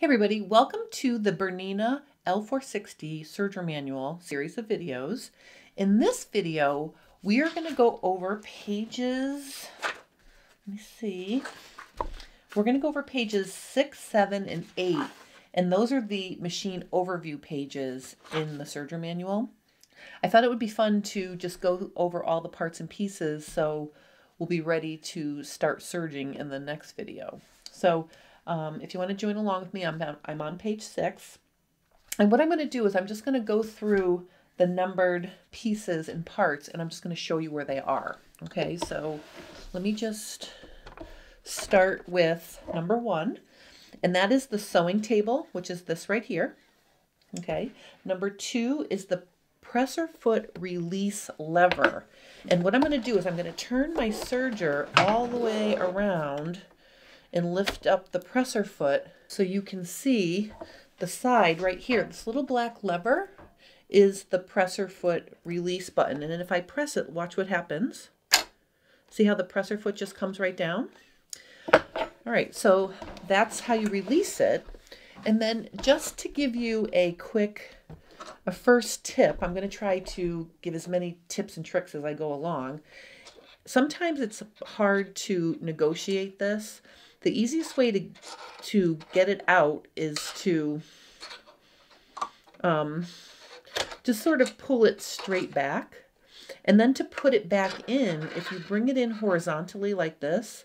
Hey everybody, welcome to the Bernina L460 Serger Manual series of videos. In this video, we are going to go over pages, let me see, we're going to go over pages 6, 7, and 8, and those are the machine overview pages in the Serger Manual. I thought it would be fun to just go over all the parts and pieces so we'll be ready to start serging in the next video. So if you want to join along with me, I'm on page 6. And what I'm going to do is I'm just going to go through the numbered pieces and parts, and I'm just going to show you where they are. Okay, so let me just start with number 1, and that is the sewing table, which is this right here. Okay, number 2 is the presser foot release lever. And what I'm going to do is I'm going to turn my serger all the way around and lift up the presser foot so you can see the side right here. This little black lever is the presser foot release button. And then if I press it, watch what happens. See how the presser foot just comes right down? All right, so that's how you release it. And then just to give you a first tip, I'm going to try to give as many tips and tricks as I go along. Sometimes it's hard to negotiate this. The easiest way to get it out is to just sort of pull it straight back. And then to put it back in, if you bring it in horizontally like this,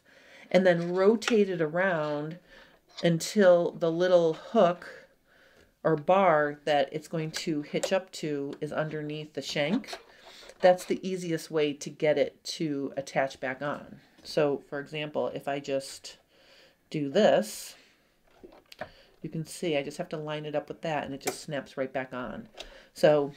and then rotate it around until the little hook or bar that it's going to hitch up to is underneath the shank, that's the easiest way to get it to attach back on. So for example, if I just do this, you can see I just have to line it up with that and it just snaps right back on. So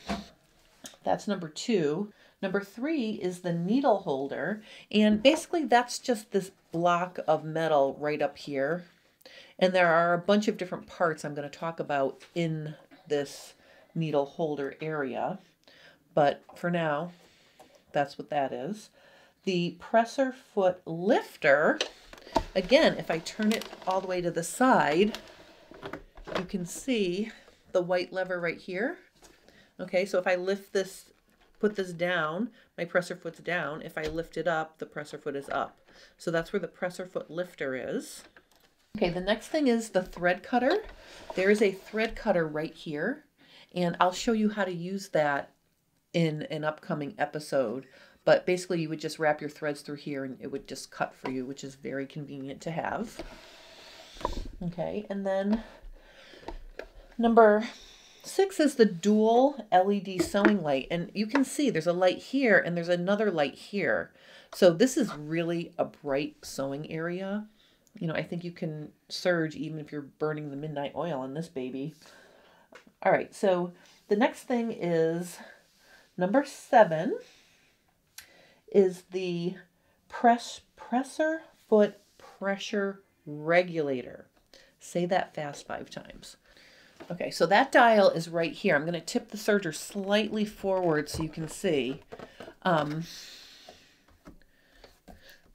that's number 2. Number 3 is the needle holder, and basically that's just this block of metal right up here. And there are a bunch of different parts I'm going to talk about in this needle holder area. But for now, that's what that is. The presser foot lifter, again, if I turn it all the way to the side, you can see the white lever right here. Okay, so if I lift this, put this down, my presser foot's down. If I lift it up, the presser foot is up. So that's where the presser foot lifter is. Okay, the next thing is the thread cutter. There is a thread cutter right here, and I'll show you how to use that in an upcoming episode. But basically you would just wrap your threads through here and it would just cut for you, which is very convenient to have. Okay, and then number 6 is the dual LED sewing light. And you can see there's a light here and there's another light here. So this is really a bright sewing area. You know, I think you can serge even if you're burning the midnight oil on this baby. All right, so the next thing is number 7 is the presser foot pressure regulator. Say that fast 5 times. Okay, so that dial is right here. I'm going to tip the serger slightly forward so you can see.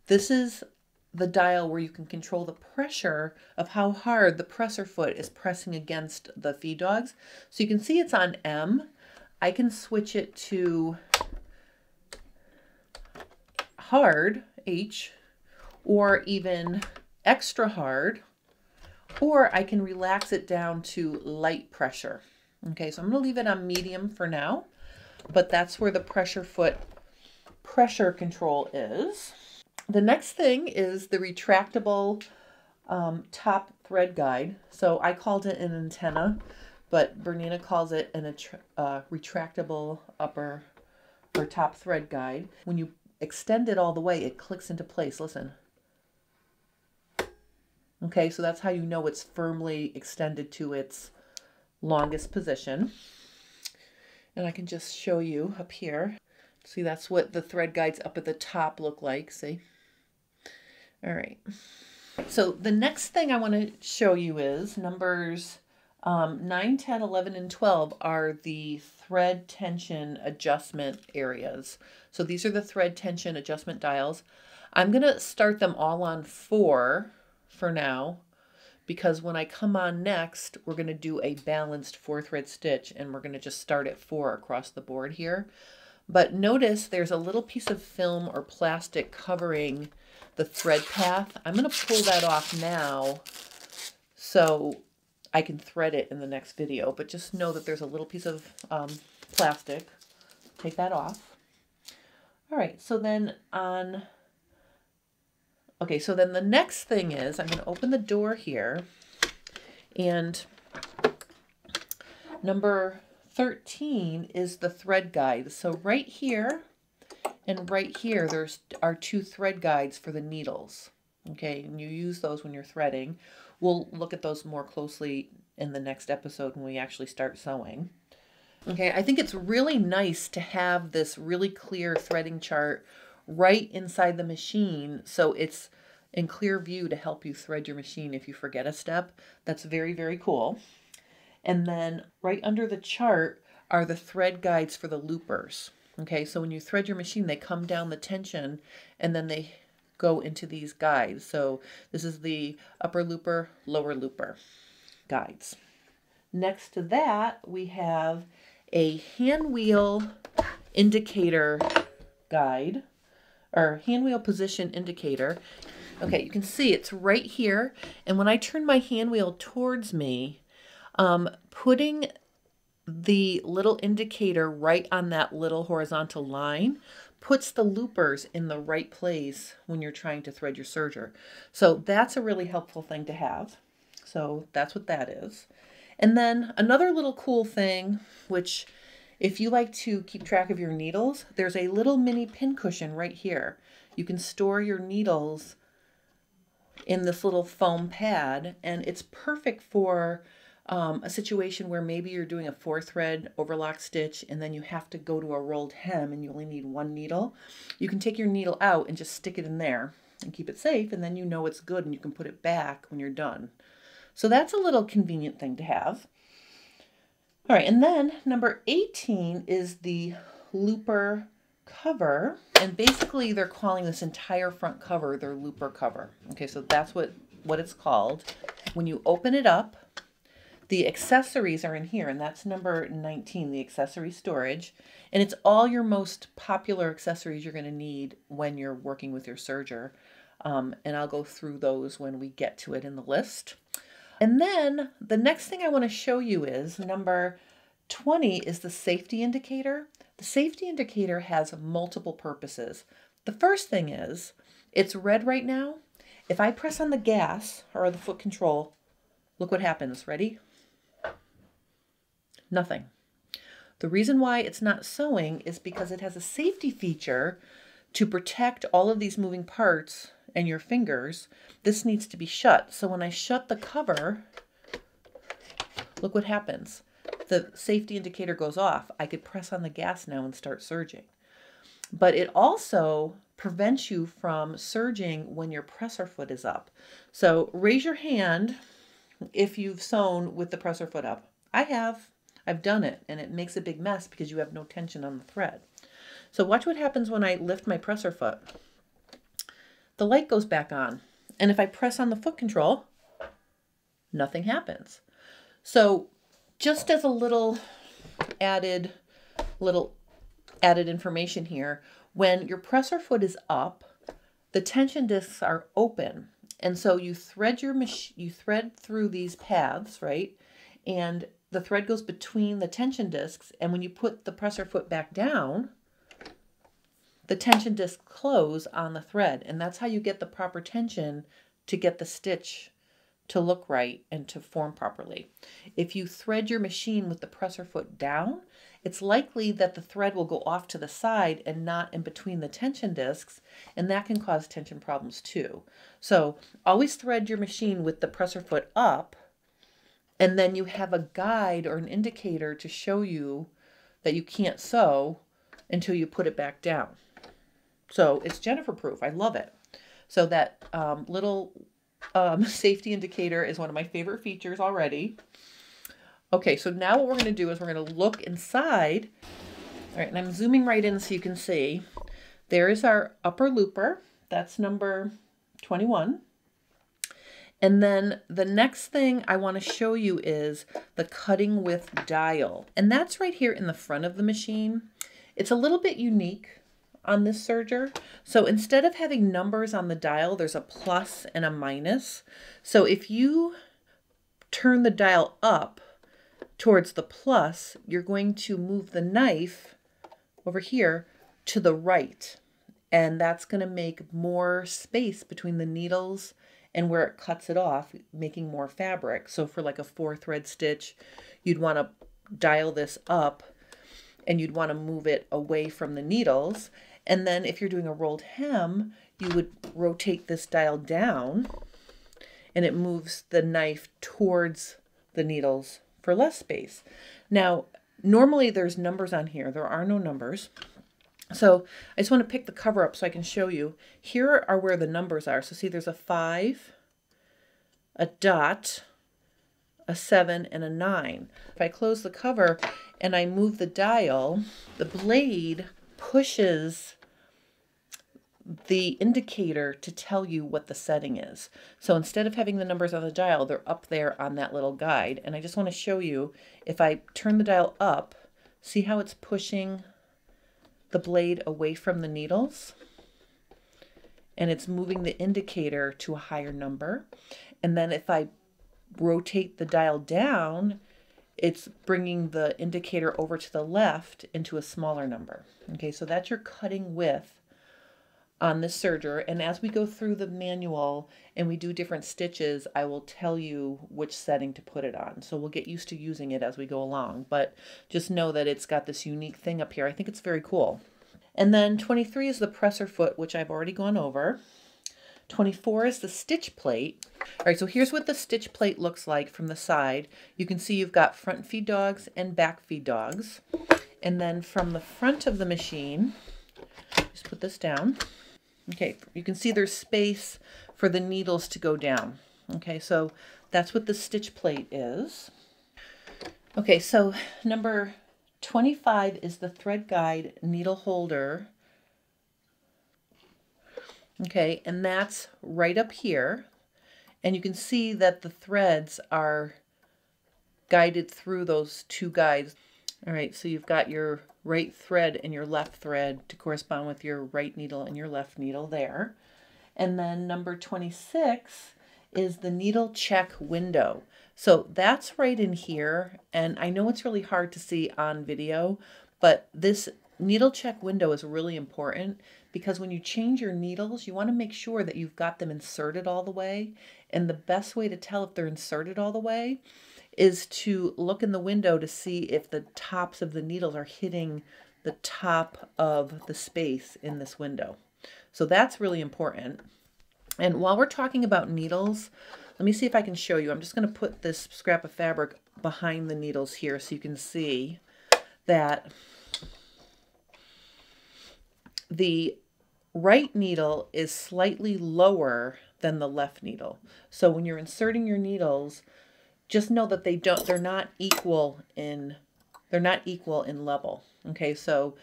This is the dial where you can control the pressure of how hard the presser foot is pressing against the feed dogs. So you can see it's on M. I can switch it to hard, H, or even extra hard, or I can relax it down to light pressure. Okay, so I'm going to leave it on medium for now, but that's where the presser foot pressure control is. The next thing is the retractable top thread guide. So I called it an antenna, but Bernina calls it an retractable upper or top thread guide. When you extend it all the way, it clicks into place. Listen. Okay, so that's how you know it's firmly extended to its longest position. And I can just show you up here. See, that's what the thread guides up at the top look like. See? All right. So the next thing I want to show you is numbers 9, 10, 11, and 12 are the thread tension adjustment areas. So these are the thread tension adjustment dials. I'm going to start them all on 4 for now, because when I come on next, we're going to do a balanced 4-thread stitch, and we're going to just start at 4 across the board here. But notice there's a little piece of film or plastic covering the thread path. I'm going to pull that off now so I can thread it in the next video, but just know that there's a little piece of plastic. Take that off. All right, so then okay, so then the next thing is I'm going to open the door here, and number 13 is the thread guide. So right here and right here, are 2 thread guides for the needles. Okay, and you use those when you're threading. We'll look at those more closely in the next episode when we actually start sewing. Okay, I think it's really nice to have this really clear threading chart right inside the machine, so it's in clear view to help you thread your machine if you forget a step. That's very, very cool. And then right under the chart are the thread guides for the loopers. Okay, so when you thread your machine, they come down the tension and then they go into these guides. So this is the upper looper, lower looper guides. Next to that, we have a hand wheel indicator guide, or hand wheel position indicator. Okay, you can see it's right here. And when I turn my hand wheel towards me, putting the little indicator right on that little horizontal line puts the loopers in the right place when you're trying to thread your serger. So that's a really helpful thing to have. So that's what that is. And then another little cool thing, which if you like to keep track of your needles, there's a little mini pin cushion right here. You can store your needles in this little foam pad, and it's perfect for a situation where maybe you're doing a 4-thread overlock stitch and then you have to go to a rolled hem and you only need 1 needle. You can take your needle out and just stick it in there and keep it safe, and then you know it's good and you can put it back when you're done. So that's a little convenient thing to have. All right, and then number 18 is the looper cover, and basically they're calling this entire front cover their looper cover. Okay, so that's what it's called. When you open it up, the accessories are in here, and that's number 19, the accessory storage. And it's all your most popular accessories you're going to need when you're working with your serger. And I'll go through those when we get to it in the list. And then the next thing I want to show you is number 20 is the safety indicator. The safety indicator has multiple purposes. The first thing is, it's red right now. If I press on the gas or the foot control, look what happens. Ready? Nothing. The reason why it's not sewing is because it has a safety feature to protect all of these moving parts and your fingers. This needs to be shut. So when I shut the cover, look what happens. The safety indicator goes off. I could press on the gas now and start serging. But it also prevents you from serging when your presser foot is up. So raise your hand if you've sewn with the presser foot up. I have. I've done it, and it makes a big mess because you have no tension on the thread. So watch what happens when I lift my presser foot. The light goes back on. And if I press on the foot control, nothing happens. So just as a little added information here, when your presser foot is up, the tension discs are open. And so you thread through these paths, right? And the thread goes between the tension discs, and when you put the presser foot back down, the tension discs close on the thread, and that's how you get the proper tension to get the stitch to look right and to form properly. If you thread your machine with the presser foot down, it's likely that the thread will go off to the side and not in between the tension discs, and that can cause tension problems too. So always thread your machine with the presser foot up, and then you have a guide or an indicator to show you that you can't sew until you put it back down. So it's Jennifer proof. I love it. So that little safety indicator is one of my favorite features already. Okay, so now what we're going to do is we're going to look inside. All right, and I'm zooming right in so you can see. There is our upper looper. That's number 21. And then the next thing I want to show you is the cutting width dial. And that's right here in the front of the machine. It's a little bit unique on this serger. So instead of having numbers on the dial, there's a plus and a minus. So if you turn the dial up towards the plus, you're going to move the knife over here to the right. And that's going to make more space between the needles and where it cuts it off, making more fabric. So for like a 4-thread stitch, you'd want to dial this up and you'd want to move it away from the needles. And then if you're doing a rolled hem, you would rotate this dial down and it moves the knife towards the needles for less space. Now, normally there's numbers on here. There are no numbers. So I just want to pick the cover up so I can show you. Here are where the numbers are. So see, there's a 5, a dot, a 7, and a 9. If I close the cover and I move the dial, the blade pushes the indicator to tell you what the setting is. So instead of having the numbers on the dial, they're up there on that little guide. And I just want to show you, if I turn the dial up, see how it's pushing the blade away from the needles, and it's moving the indicator to a higher number. And then if I rotate the dial down, it's bringing the indicator over to the left into a smaller number. Okay, so that's your cutting width on this serger. And as we go through the manual and we do different stitches, I will tell you which setting to put it on. So we'll get used to using it as we go along, but just know that it's got this unique thing up here. I think it's very cool. And then 23 is the presser foot, which I've already gone over. 24 is the stitch plate. All right, so here's what the stitch plate looks like from the side. You can see you've got front feed dogs and back feed dogs. And then from the front of the machine, just put this down. Okay, you can see there's space for the needles to go down. Okay, so that's what the stitch plate is. Okay, so number 25 is the thread guide needle holder. Okay, and that's right up here. And you can see that the threads are guided through those two guides. All right, so you've got your right thread and your left thread to correspond with your right needle and your left needle there. And then number 26 is the needle check window. So that's right in here. And I know it's really hard to see on video, but this needle check window is really important because when you change your needles, you want to make sure that you've got them inserted all the way. And the best way to tell if they're inserted all the way is to look in the window to see if the tops of the needles are hitting the top of the space in this window. So that's really important. And while we're talking about needles, let me see if I can show you. I'm just going to put this scrap of fabric behind the needles here so you can see that the right needle is slightly lower than the left needle. So when you're inserting your needles, just know that they're not equal in level. Okay, so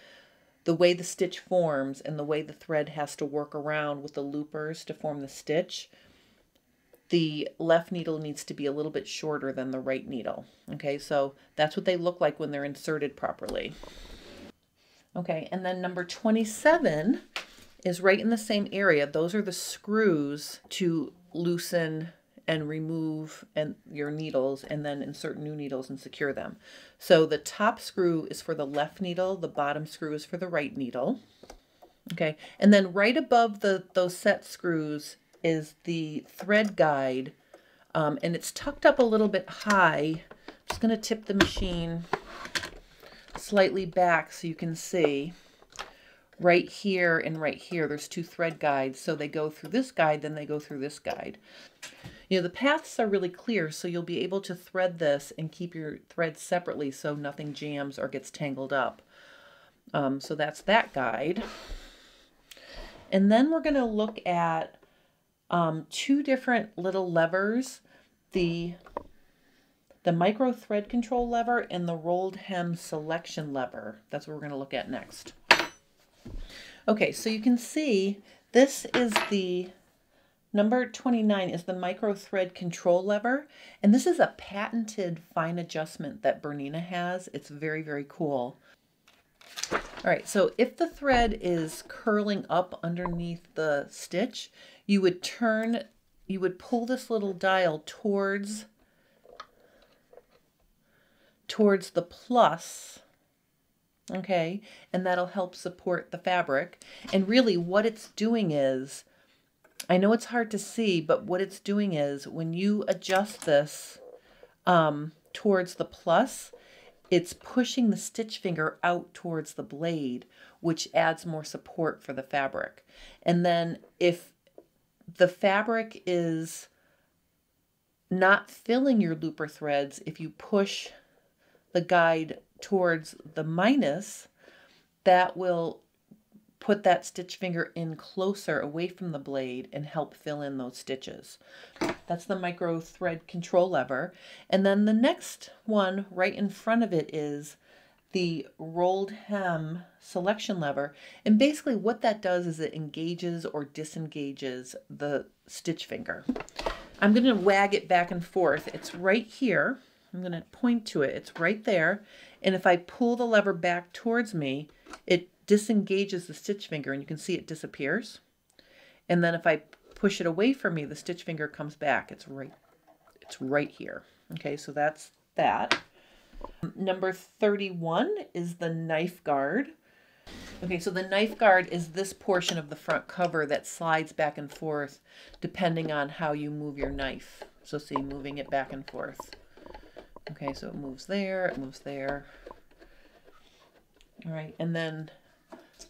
the way the stitch forms and the way the thread has to work around with the loopers to form the stitch, the left needle needs to be a little bit shorter than the right needle. Okay, so that's what they look like when they're inserted properly. Okay, and then number 27 is right in the same area. Those are the screws to loosen and remove your needles and then insert new needles and secure them. So the top screw is for the left needle, the bottom screw is for the right needle. Okay, and then right above those set screws is the thread guide, and it's tucked up a little bit high. I'm just going to tip the machine slightly back so you can see. Right here and right here, there's two thread guides, so they go through this guide, then they go through this guide. You know, the paths are really clear, so you'll be able to thread this and keep your threads separately so nothing jams or gets tangled up. So that's that guide. And then we're going to look at two different little levers, the micro thread control lever and the rolled hem selection lever. That's what we're going to look at next. Okay, so you can see this is the Number 29 is the micro thread control lever, and this is a patented fine adjustment that Bernina has. It's very, very cool. All right, so if the thread is curling up underneath the stitch, you would pull this little dial towards the plus, okay, and that'll help support the fabric. And really what it's doing is, I know it's hard to see, but what it's doing is when you adjust this towards the plus, it's pushing the stitch finger out towards the blade, which adds more support for the fabric. And then if the fabric is not filling your looper threads, if you push the guide towards the minus, that will put that stitch finger in closer away from the blade and help fill in those stitches. That's the micro thread control lever. And then the next one right in front of it is the rolled hem selection lever. And basically what that does is it engages or disengages the stitch finger. I'm going to wag it back and forth. It's right here. I'm going to point to it. It's right there. And if I pull the lever back towards me, it disengages the stitch finger and you can see it disappears. And then if I push it away from me, the stitch finger comes back. It's right here. Okay, so that's that. Number 31 is the knife guard. Okay, so the knife guard is this portion of the front cover that slides back and forth depending on how you move your knife. So see, moving it back and forth. Okay, so it moves there, it moves there. All right, and then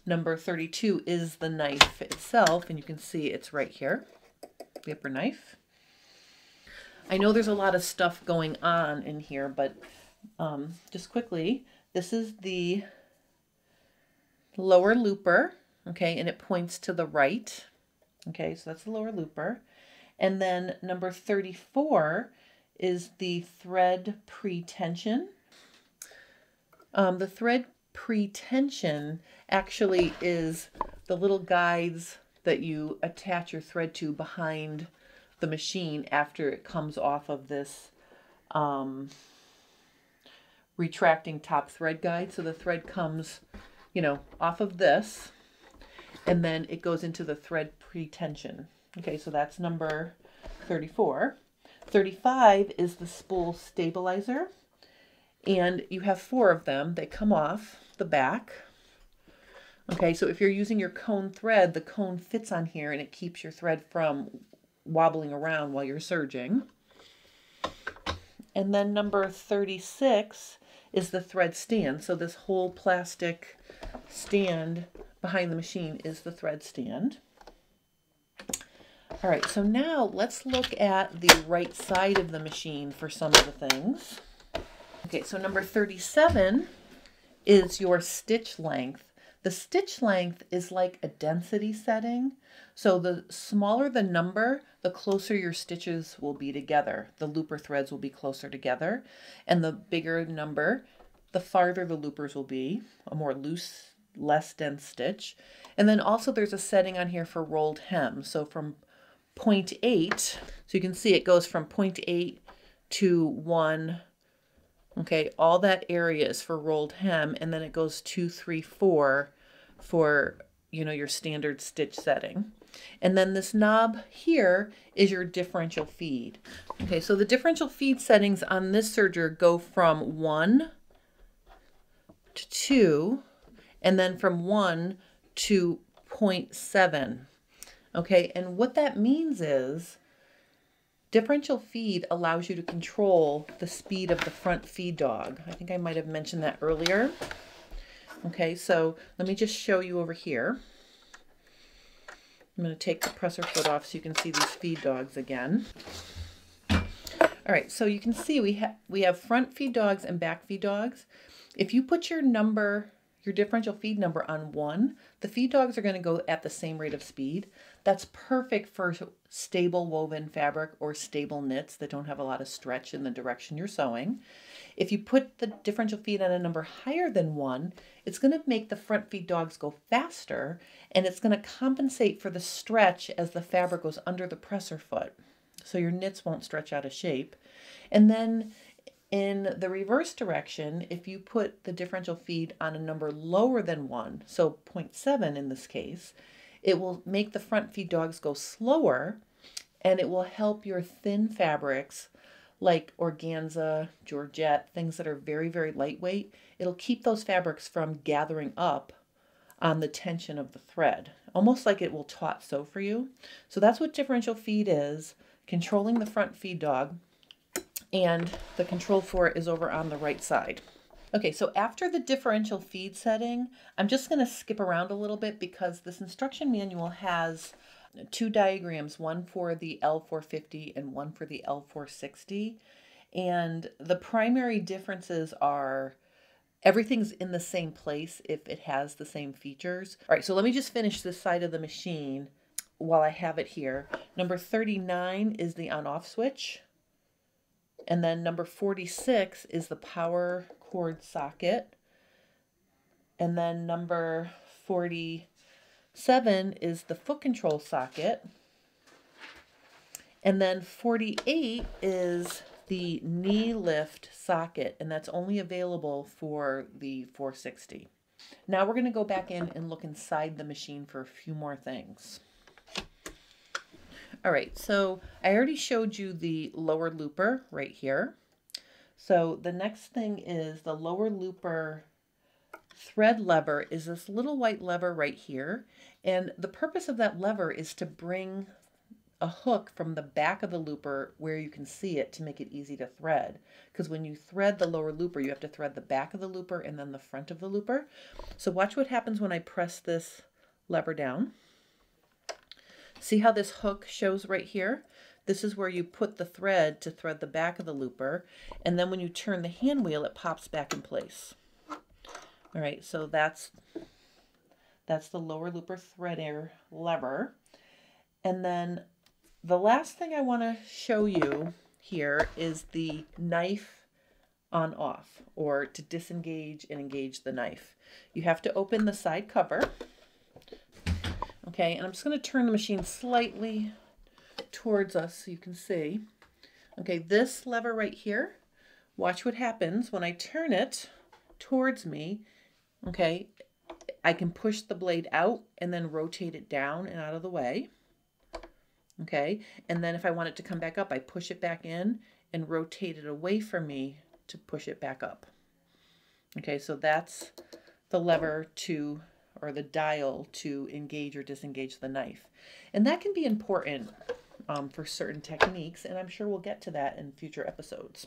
number 32 is the knife itself, and you can see it's right here, the upper knife. I know there's a lot of stuff going on in here, but just quickly, this is the lower looper, okay, and it points to the right. Okay, so that's the lower looper. And then number 34 is the thread pretension. The thread pretension actually is the little guides that you attach your thread to behind the machine after it comes off of this retracting top thread guide. So the thread comes, you know, off of this, and then it goes into the thread pretension. Okay, so that's number 34. 35 is the spool stabilizer, and you have 4 of them. They come off the back. Okay, so if you're using your cone thread, the cone fits on here and it keeps your thread from wobbling around while you're serging. And then number 36 is the thread stand. So this whole plastic stand behind the machine is the thread stand. All right, so now let's look at the right side of the machine for some of the things. Okay, so number 37 is your stitch length. The stitch length is like a density setting. So the smaller the number, the closer your stitches will be together. The looper threads will be closer together. And the bigger number, the farther the loopers will be, a more loose, less dense stitch. And then also there's a setting on here for rolled hem. So from 0.8, so you can see it goes from 0.8 to 1. Okay, all that area is for rolled hem, and then it goes 2, 3, 4 for, you know, your standard stitch setting. And then this knob here is your differential feed. Okay, so the differential feed settings on this serger go from 1 to 2, and then from 1 to 0.7. Okay, and what that means is differential feed allows you to control the speed of the front feed dog. I think I might have mentioned that earlier. Okay, so let me just show you over here. I'm going to take the presser foot off so you can see these feed dogs again. All right, so you can see we have front feed dogs and back feed dogs. If you put your number, your differential feed number on 1, the feed dogs are going to go at the same rate of speed. That's perfect for stable woven fabric or stable knits that don't have a lot of stretch in the direction you're sewing. If you put the differential feed on a number higher than 1, it's going to make the front feed dogs go faster, and it's going to compensate for the stretch as the fabric goes under the presser foot. So your knits won't stretch out of shape. And then in the reverse direction, if you put the differential feed on a number lower than 1, so 0.7 in this case, it will make the front feed dogs go slower, and it will help your thin fabrics like organza, georgette, things that are very, very lightweight. It'll keep those fabrics from gathering up on the tension of the thread, almost like it will taut sew for you. So that's what differential feed is, controlling the front feed dog, and the control for it is over on the right side. Okay, so after the differential feed setting, I'm just going to skip around a little bit because this instruction manual has 2 diagrams, one for the L450 and one for the L460. And the primary differences are everything's in the same place if it has the same features. All right, so let me just finish this side of the machine while I have it here. Number 39 is the on-off switch. And then number 46 is the power cord socket. And then number 47 is the foot control socket. And then 48 is the knee lift socket, and that's only available for the 460. Now we're going to go back in and look inside the machine for a few more things. All right, so I already showed you the lower looper right here. So the next thing is the lower looper thread lever is this little white lever right here. And the purpose of that lever is to bring a hook from the back of the looper where you can see it to make it easy to thread. Because when you thread the lower looper, you have to thread the back of the looper and then the front of the looper. So watch what happens when I press this lever down. See how this hook shows right here? This is where you put the thread to thread the back of the looper. And then when you turn the hand wheel, it pops back in place. All right, so that's the lower looper threader lever. And then the last thing I want to show you here is the knife on off, or to disengage and engage the knife. You have to open the side cover. Okay, and I'm just going to turn the machine slightly towards us so you can see. Okay, this lever right here, watch what happens when I turn it towards me. Okay, I can push the blade out and then rotate it down and out of the way. Okay, and then if I want it to come back up, I push it back in and rotate it away from me to push it back up. Okay, so that's the lever to, or the dial to engage or disengage the knife. And that can be important for certain techniques, and I'm sure we'll get to that in future episodes.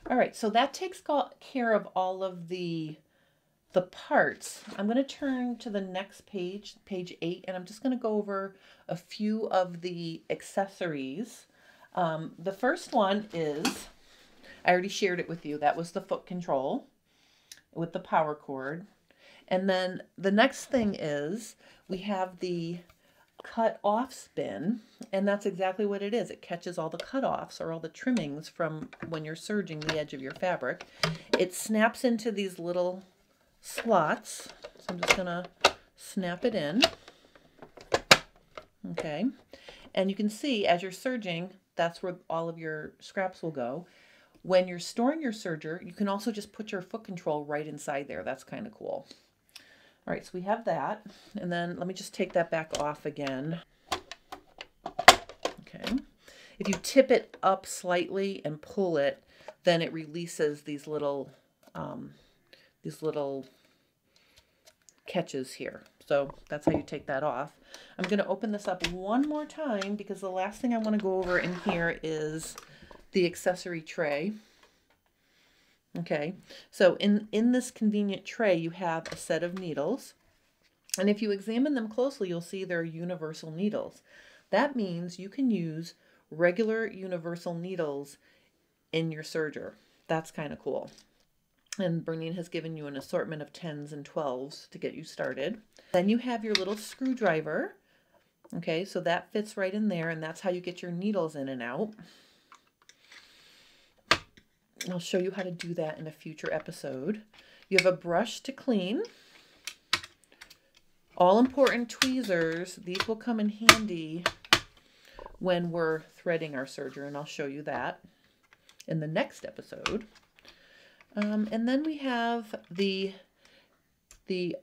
All right, so that takes care of all of the parts. I'm going to turn to the next page, page 8, and I'm just going to go over a few of the accessories. The first one is, I already shared it with you, that was the foot control with the power cord. And then the next thing is we have the cut off spin, and that's exactly what it is. It catches all the cut-offs or all the trimmings from when you're serging the edge of your fabric. It snaps into these little slots, so I'm just going to snap it in. Okay, and you can see as you're serging, that's where all of your scraps will go. When you're storing your serger, you can also just put your foot control right inside there. That's kind of cool. All right, so we have that, and then let me just take that back off again. Okay, if you tip it up slightly and pull it, then it releases these little catches here. So that's how you take that off. I'm going to open this up one more time because the last thing I want to go over in here is the accessory tray. Okay, so in this convenient tray, you have a set of needles. And if you examine them closely, you'll see they're universal needles. That means you can use regular universal needles in your serger. That's kind of cool. And Bernina has given you an assortment of 10s and 12s to get you started. Then you have your little screwdriver Okay, so that fits right in there, and that's how you get your needles in and out. I'll show you how to do that in a future episode. You have a brush to clean. All important tweezers. These will come in handy when we're threading our serger, and I'll show you that in the next episode. And then we have the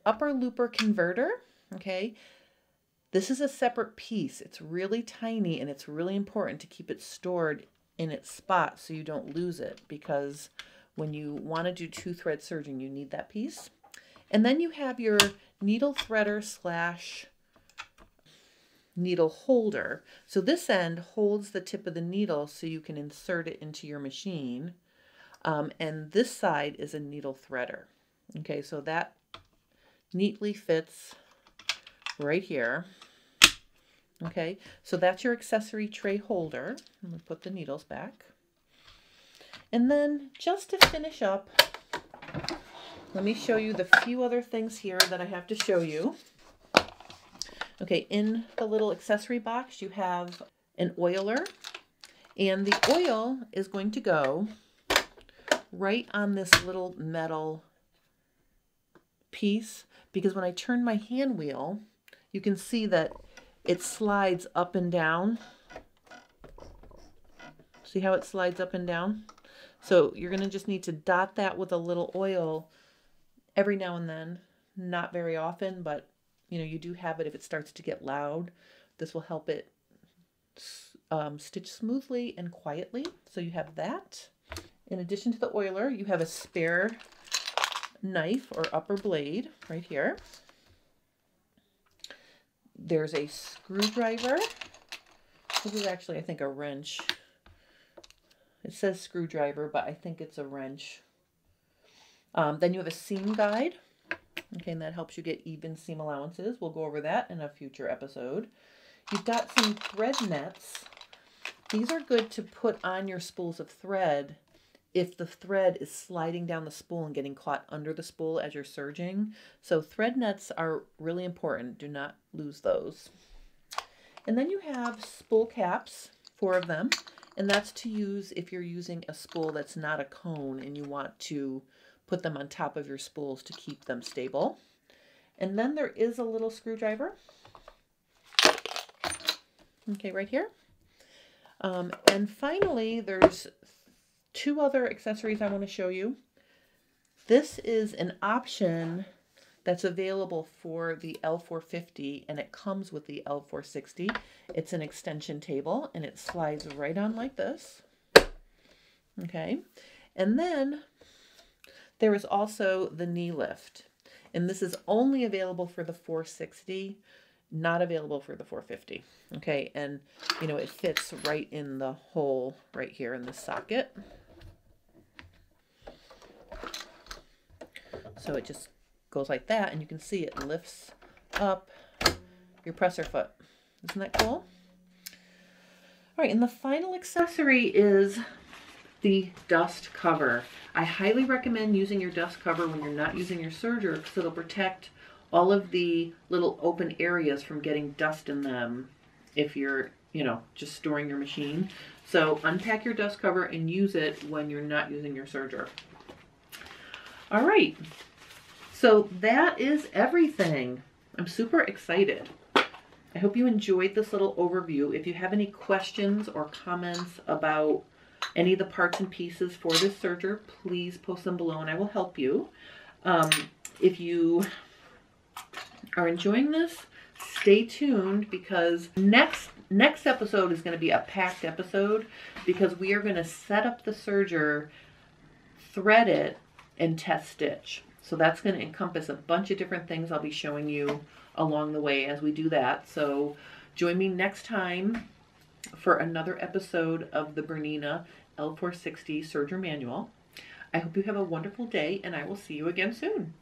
upper looper converter. Okay, this is a separate piece. It's really tiny, and it's really important to keep it stored in its spot so you don't lose it, because when you want to do 2-thread serging, you need that piece. And then you have your needle threader slash needle holder. So this end holds the tip of the needle so you can insert it into your machine. And this side is a needle threader. Okay, so that neatly fits right here. Okay, so that's your accessory tray holder. I'm going to put the needles back. And then just to finish up, let me show you the few other things here that I have to show you. Okay, in the little accessory box, you have an oiler, and the oil is going to go right on this little metal piece, because when I turn my hand wheel, you can see that it slides up and down. See how it slides up and down? So you're going to just need to dot that with a little oil every now and then. Not very often, but you know, you do have it if it starts to get loud. This will help it stitch smoothly and quietly. So you have that. In addition to the oiler, you have a spare knife or upper blade right here. There's a screwdriver. This is actually, I think, a wrench. It says screwdriver, but I think it's a wrench. Then you have a seam guide. Okay, and that helps you get even seam allowances. We'll go over that in a future episode. You've got some thread nets. These are good to put on your spools of thread if the thread is sliding down the spool and getting caught under the spool as you're serging. So thread nets are really important. Do not lose those. And then you have spool caps, 4 of them, and that's to use if you're using a spool that's not a cone and you want to put them on top of your spools to keep them stable. And then there is a little screwdriver. Okay, right here. And finally, there's 2 other accessories I want to show you. This is an option that's available for the L450, and it comes with the L460. It's an extension table, and it slides right on like this. Okay, and then there is also the knee lift, and this is only available for the 460, not available for the 450. Okay, and you know, it fits right in the hole right here in the socket. So it just goes like that, and you can see it lifts up your presser foot. Isn't that cool? All right, and the final accessory is the dust cover. I highly recommend using your dust cover when you're not using your serger, because it'll protect all of the little open areas from getting dust in them if you're, you know, just storing your machine. So unpack your dust cover and use it when you're not using your serger. All right, so that is everything. I'm super excited. I hope you enjoyed this little overview. If you have any questions or comments about any of the parts and pieces for this serger, please post them below and I will help you. If you are enjoying this, stay tuned, because next episode is going to be a packed episode, because we are going to set up the serger, thread it, and test stitch. So that's going to encompass a bunch of different things I'll be showing you along the way as we do that. So join me next time for another episode of the Bernina L460 Serger Manual. I hope you have a wonderful day, and I will see you again soon.